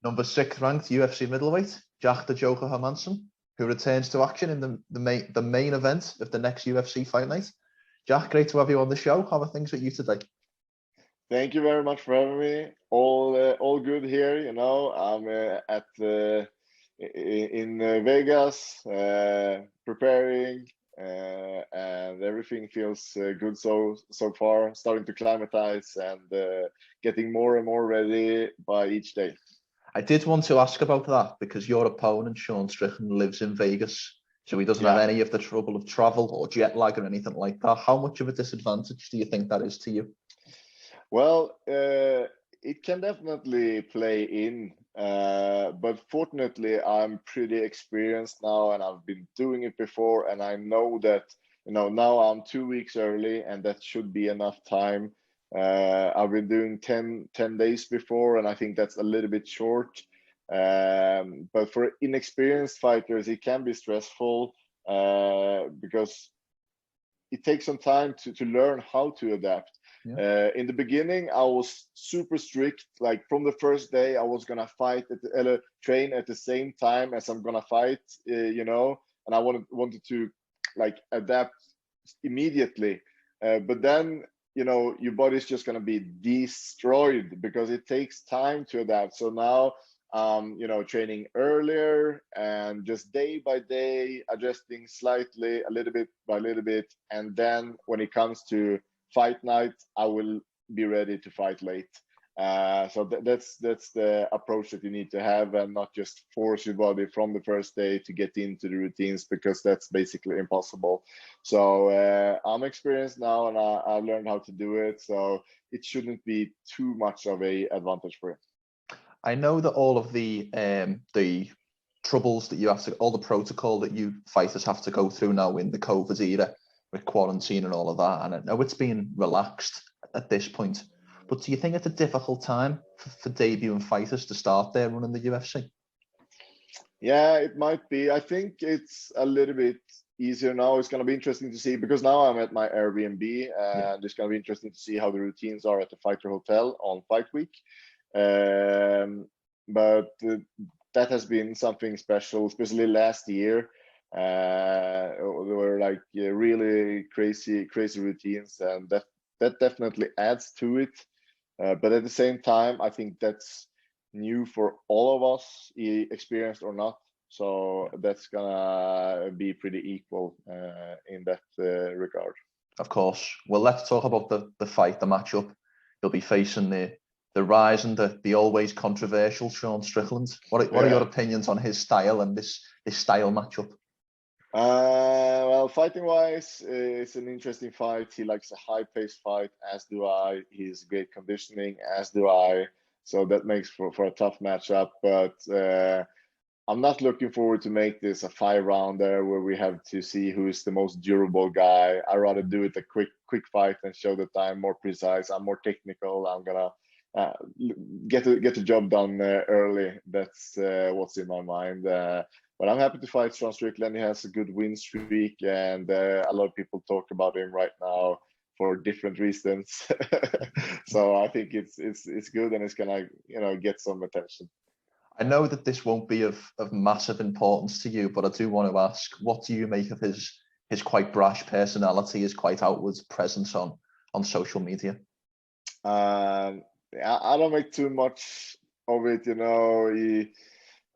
Number 6 ranked UFC middleweight, Jack the Joker Hermansson, who returns to action in the main event of the next UFC fight night. Jack, great to have you on the show. How are things with you today? Thank you very much for having me. All good here. You know, I'm in Vegas, preparing, and everything feels good so far. Starting to climatize and getting more and more ready by each day. I did want to ask about that because your opponent, Sean Strickland, lives in Vegas, so he doesn't have any of the trouble of travel or jet lag or anything like that. How much of a disadvantage do you think that is to you? Well, it can definitely play in, but fortunately, I'm pretty experienced now, and I've been doing it before, and I know that, you know, now I'm 2 weeks early, and that should be enough time. I've been doing 10 days before, and I think that's a little bit short. But for inexperienced fighters, it can be stressful because it takes some time to learn how to adapt. Yeah. In the beginning, I was super strict. Like from the first day, I was gonna fight train at the same time as I'm gonna fight, you know, and I wanted to like adapt immediately. But then, you know, your body's just gonna be destroyed because it takes time to adapt. So now, you know, training earlier and just day by day, adjusting slightly, a little bit by little bit, and then when it comes to fight night, I will be ready to fight late. So that's the approach that you need to have, and not just force your body from the first day to get into the routines, because that's basically impossible. So I'm experienced now, and I learned how to do it, so it shouldn't be too much of a advantage for it. I know that all of the troubles that you have to, all the protocol that you fighters have to go through now in the COVID era, with quarantine and all of that, and I know it's been relaxed at this point, but do you think it's a difficult time for debuting fighters to start their run in the UFC? Yeah, it might be. I think it's a little bit easier now. It's going to be interesting to see, because now I'm at my Airbnb, and it's going to be interesting to see how the routines are at the fighter hotel on fight week. But that has been something special, especially last year. There were like really crazy routines, and that definitely adds to it. But at the same time, I think that's new for all of us, experienced or not. So that's gonna be pretty equal in that regard. Of course. Well, let's talk about the fight, the matchup. You'll be facing the rise and the always controversial Sean Strickland. What are your opinions on his style and this style matchup? Well, fighting wise, it's an interesting fight. He likes a high-paced fight, as do I. He's great conditioning, as do I. So that makes for a tough matchup. But I'm not looking forward to make this a 5-rounder where we have to see who is the most durable guy. I'd rather do it a quick fight and show that I'm more precise. I'm more technical. I'm gonna get the job done early. That's what's in my mind. But I'm happy to fight Sean Strickland. He has a good win streak, and a lot of people talk about him right now for different reasons. So I think it's good, and it's gonna, you know, get some attention. I know that this won't be of massive importance to you, but I do want to ask, what do you make of his quite brash personality, his quite outwards presence on social media? I don't make too much of it, you know.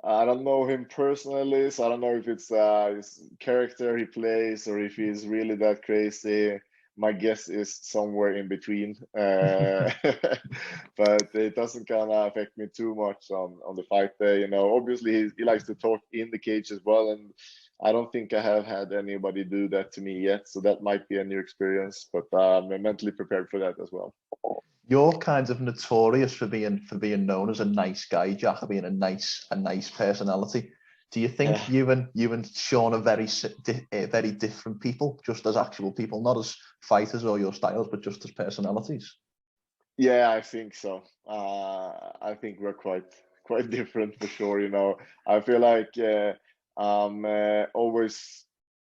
I don't know him personally, so I don't know if it's his character he plays or if he's really that crazy. My guess is somewhere in between. But it doesn't kind of affect me too much on the fight day. You know, obviously he likes to talk in the cage as well, and I don't think I have had anybody do that to me yet. So that might be a new experience, but I'm mentally prepared for that as well. You're kind of notorious for being known as a nice guy, Jack, being a nice personality. Do you think you and Sean are very different people, just as actual people, not as fighters or your styles, but just as personalities? Yeah, I think so. I think we're quite different for sure. You know, I feel like I'm always,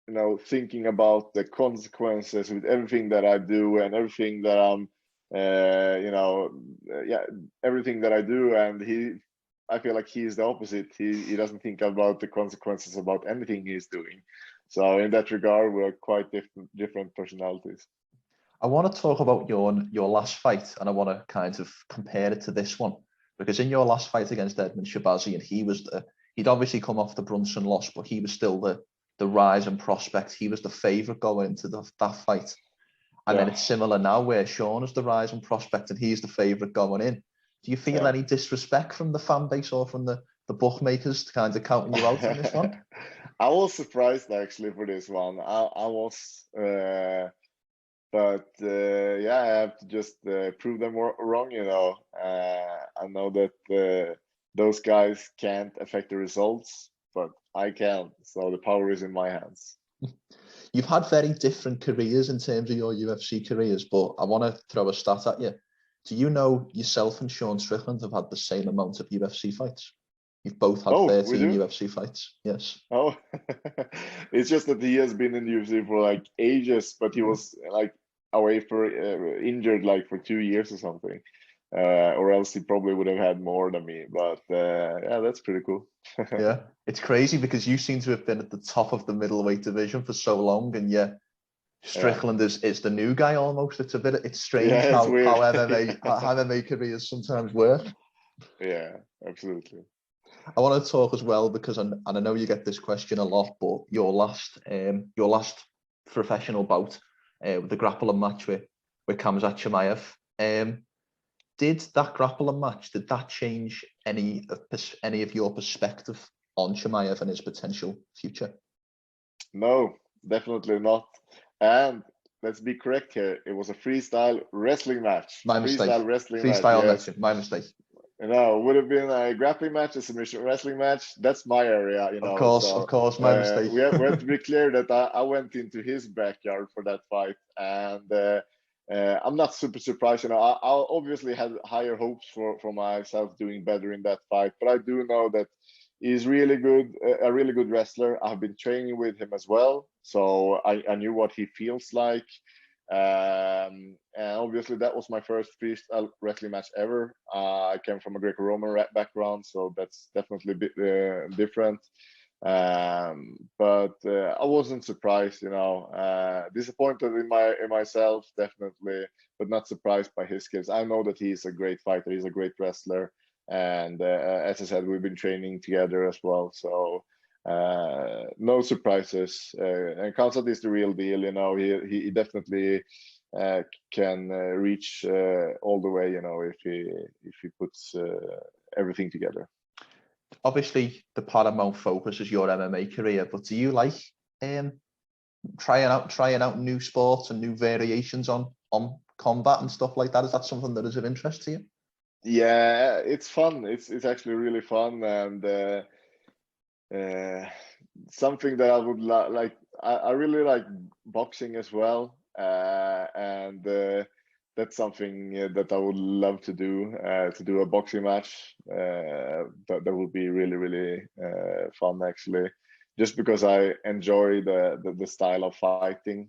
you know, thinking about the consequences with everything that I do and everything that I'm, you know, everything that I do. And I feel like he's the opposite. He doesn't think about the consequences about anything he's doing. So in that regard, we're quite different personalities. I want to talk about your last fight, and I want to kind of compare it to this one, because in your last fight against Edmund Shabazian, he'd obviously come off the Brunson loss, but he was still the rising prospect. He was the favourite going into that fight. And then it's similar now where Sean is the rising prospect and he's the favourite going in. Do you feel any disrespect from the fan base or from the bookmakers to kind of counting you out in this one? I was surprised actually for this one. I was, but yeah, I have to just prove them wrong. I know that those guys can't affect the results, but I can. So the power is in my hands. You've had very different careers in terms of your UFC careers, but I want to throw a stat at you. Do you know yourself and Sean Strickland have had the same amount of UFC fights? You've both had 13 UFC fights. Yes. Oh, it's just that he has been in UFC for like ages, but he was like away for injured like for 2 years or something. Or else he probably would have had more than me. But yeah, that's pretty cool. Yeah, it's crazy because you seem to have been at the top of the middleweight division for so long, and Strickland is the new guy almost. It's strange how MMA careers sometimes work. Yeah, absolutely. I want to talk as well because and I know you get this question a lot, but your last professional bout with the grappling match with Khamzat Chimaev. Did that grappling match, did that change any of your perspective on Chimaev and his potential future? No, definitely not. And let's be correct here. It was a freestyle wrestling match. My mistake. Freestyle match. My mistake. Would have been a grappling match, a submission wrestling match. That's my area, Of course, my mistake. We have to be clear that I went into his backyard for that fight, and I'm not super surprised. I obviously had higher hopes for myself doing better in that fight, but I do know that he's really good, a really good wrestler. I've been training with him as well, so I knew what he feels like. And obviously that was my first freestyle wrestling match ever. I came from a Greco-Roman background, so that's definitely a bit different. But I wasn't surprised, disappointed in myself definitely, but not surprised by his skills. I know that he's a great fighter, he's a great wrestler, and as I said, we've been training together as well, so no surprises. And Khamzat is the real deal, he definitely can reach all the way, if he puts everything together. Obviously, the paramount focus is your MMA career, but do you like trying out new sports and new variations on combat and stuff like that? Is that something that is of interest to you? Yeah, it's fun. It's actually really fun, and something that I would like. I really like boxing as well, and that's something that I would love to do a boxing match. That would be really, really fun actually, just because I enjoy the style of fighting.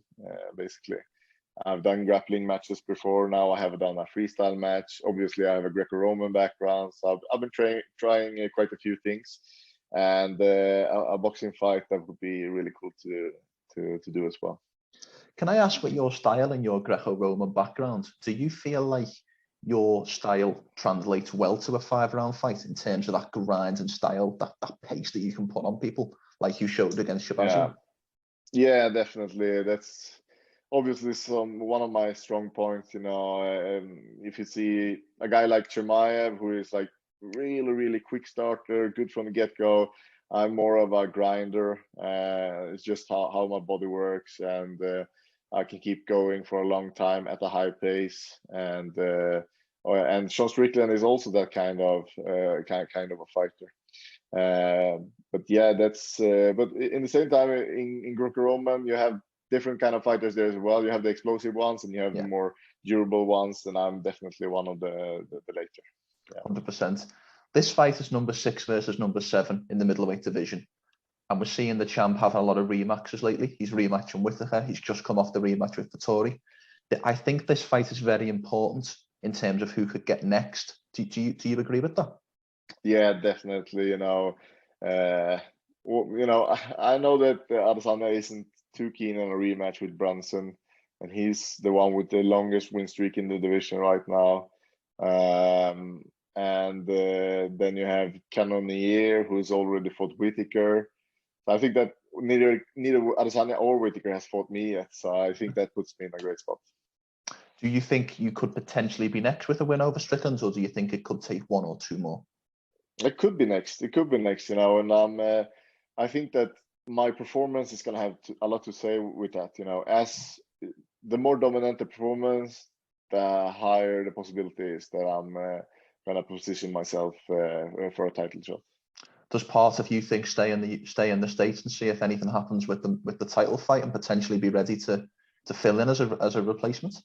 Basically, I've done grappling matches before. Now I have done a freestyle match. Obviously, I have a Greco-Roman background, so I've been trying quite a few things, and a boxing fight that would be really cool to do as well. Can I ask what your style and your Greco-Roman background, do you feel like your style translates well to a 5-round fight in terms of that grind and style, that pace that you can put on people like you showed against Shabazian? Yeah, definitely. That's obviously one of my strong points. If you see a guy like Chimaev, who is like really, really quick starter, good from the get-go, I'm more of a grinder. It's just how my body works, and I can keep going for a long time at a high pace. And Sean Strickland is also that kind of a fighter. But yeah, that's. But in the same time, in Greco-Roman, you have different kind of fighters there as well. You have the explosive ones, and you have the more durable ones. And I'm definitely one of the later. 100%. This fight is number 6 versus number 7 in the middleweight division. And we're seeing the champ having a lot of rematches lately. He's rematching Whittaker. He's just come off the rematch with Vettori. I think this fight is very important in terms of who could get next. Do you agree with that? Yeah, definitely. I know that Adesanya isn't too keen on a rematch with Brunson, and he's the one with the longest win streak in the division right now. And then you have Cannonier, who's already fought Whittaker. So I think that neither Adesanya or Whittaker has fought me yet. So I think that puts me in a great spot. Do you think you could potentially be next with a win over Strickland, or do you think it could take one or two more? It could be next. It could be next. And I think that my performance is gonna have a lot to say with that. As the more dominant the performance, the higher the possibility is that I'm gonna position myself for a title shot. Does part of you think stay in the States and see if anything happens with the title fight and potentially be ready to fill in as a replacement?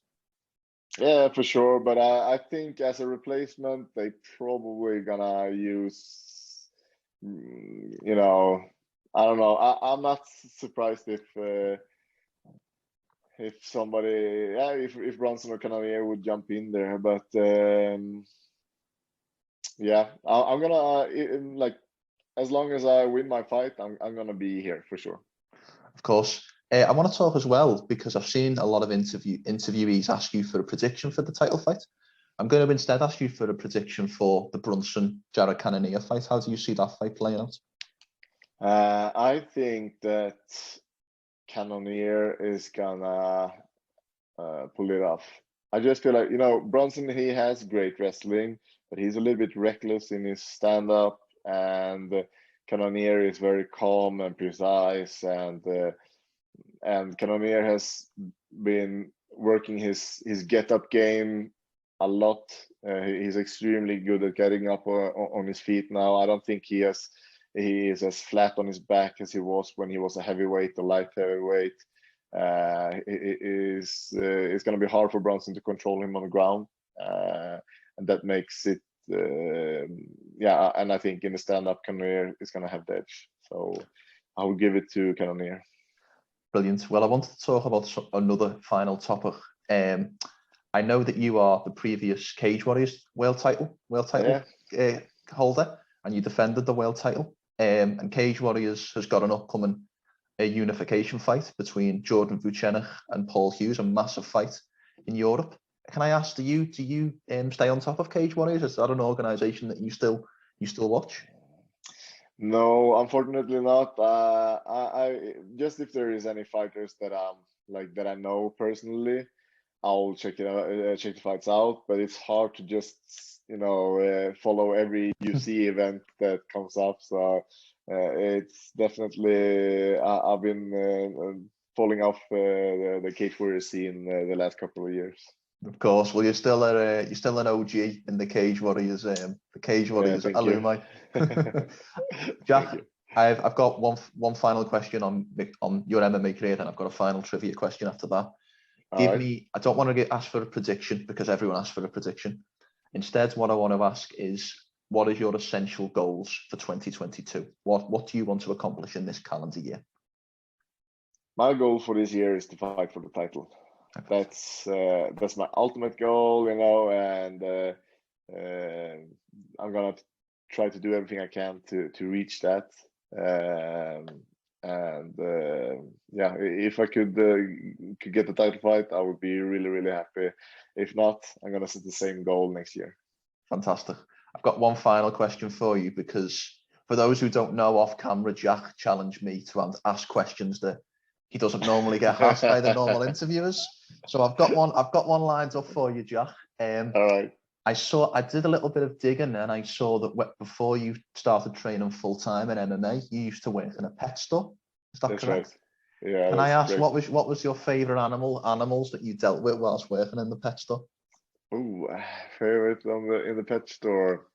Yeah, for sure. But I think as a replacement, they probably gonna use, I don't know. I'm not surprised if somebody, yeah, if Brunson or Cannonier would jump in there. But yeah, I'm gonna like, as long as I win my fight, I'm gonna be here for sure. Of course. I want to talk as well because I've seen a lot of interviewees ask you for a prediction for the title fight. I'm going to instead ask you for a prediction for the Brunson Jared Cannonier fight. How do you see that fight playing out? I think that Cannonier is gonna pull it off. I just feel like, Brunson, he has great wrestling, but he's a little bit reckless in his stand-up, and Cannonier is very calm and precise, and Cannonier has been working his get-up game a lot. He's extremely good at getting up on his feet now. I don't think he is as flat on his back as he was when he was a heavyweight or light heavyweight. It's going to be hard for Brunson to control him on the ground, and that makes it, yeah. And I think in the stand-up, Cannonier is going to have the edge. So I will give it to Cannonier. Brilliant. Well, I wanted to talk about another final topic. I know that you are the previous Cage Warriors world title holder, and you defended the world title. And Cage Warriors has got an upcoming unification fight between Jordan Vucenic and Paul Hughes, a massive fight in Europe. Can I ask, do you stay on top of Cage Warriors? Is that an organization that you still watch? No, unfortunately not. I just, if there is any fighters that that I know personally, I'll check it out, check the fights out. But it's hard to just follow every UFC event that comes up. So it's definitely I've been falling off the Cage Warriors scene the last couple of years. Of course. Well, you're still an OG in the Cage Warriors. The Cage Warriors alumni. Jack, I've got one final question on your MMA career, and I've got a final trivia question after that. I don't want to ask for a prediction because everyone asks for a prediction. Instead, what I want to ask is, what are your essential goals for 2022? What do you want to accomplish in this calendar year? My goal for this year is to fight for the title. That's my ultimate goal, and I'm gonna try to do everything I can to reach that. Yeah, if I could get the title fight, I would be really, really happy. If not, I'm gonna set the same goal next year. Fantastic. I've got one final question for you, because for those who don't know, off camera, Jack challenged me to ask questions that he doesn't normally get asked by the normal interviewers. So I've got one lined up for you, Jack. All right. I did a little bit of digging, and I saw that before you started training full time in MMA, you used to work in a pet store. Is that correct? Right. Yeah. Can I ask what was your favorite animals that you dealt with whilst working in the pet store? Oh, favorite in the pet store.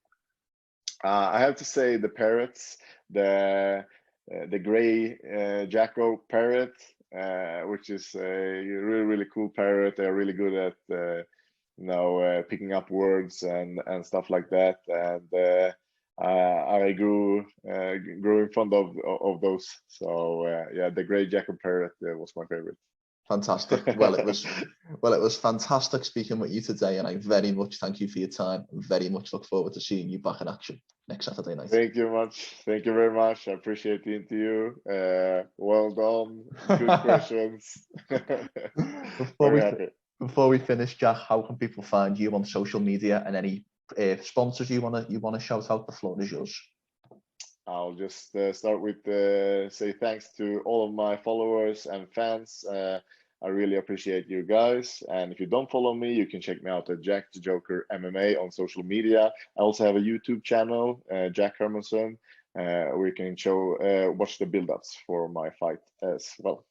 I have to say the parrots, the gray Jacko parrot, which is a really, really cool parrot. They're really good at picking up words and stuff like that. And I grew in front of those. So yeah, the gray Jacko parrot was my favorite. Fantastic. Well, it was fantastic speaking with you today, and I very much thank you for your time. Very much look forward to seeing you back in action next Saturday night. Thank you much. Thank you very much. I appreciate the interview. Well done. Good questions. Before we finish, Jack, how can people find you on social media, and any sponsors you wanna shout out? The floor is yours. I'll just start with say thanks to all of my followers and fans. I really appreciate you guys. And if you don't follow me, you can check me out at Jack the Joker MMA on social media. I also have a YouTube channel, Jack Hermansson, where you can watch the build-ups for my fight as well.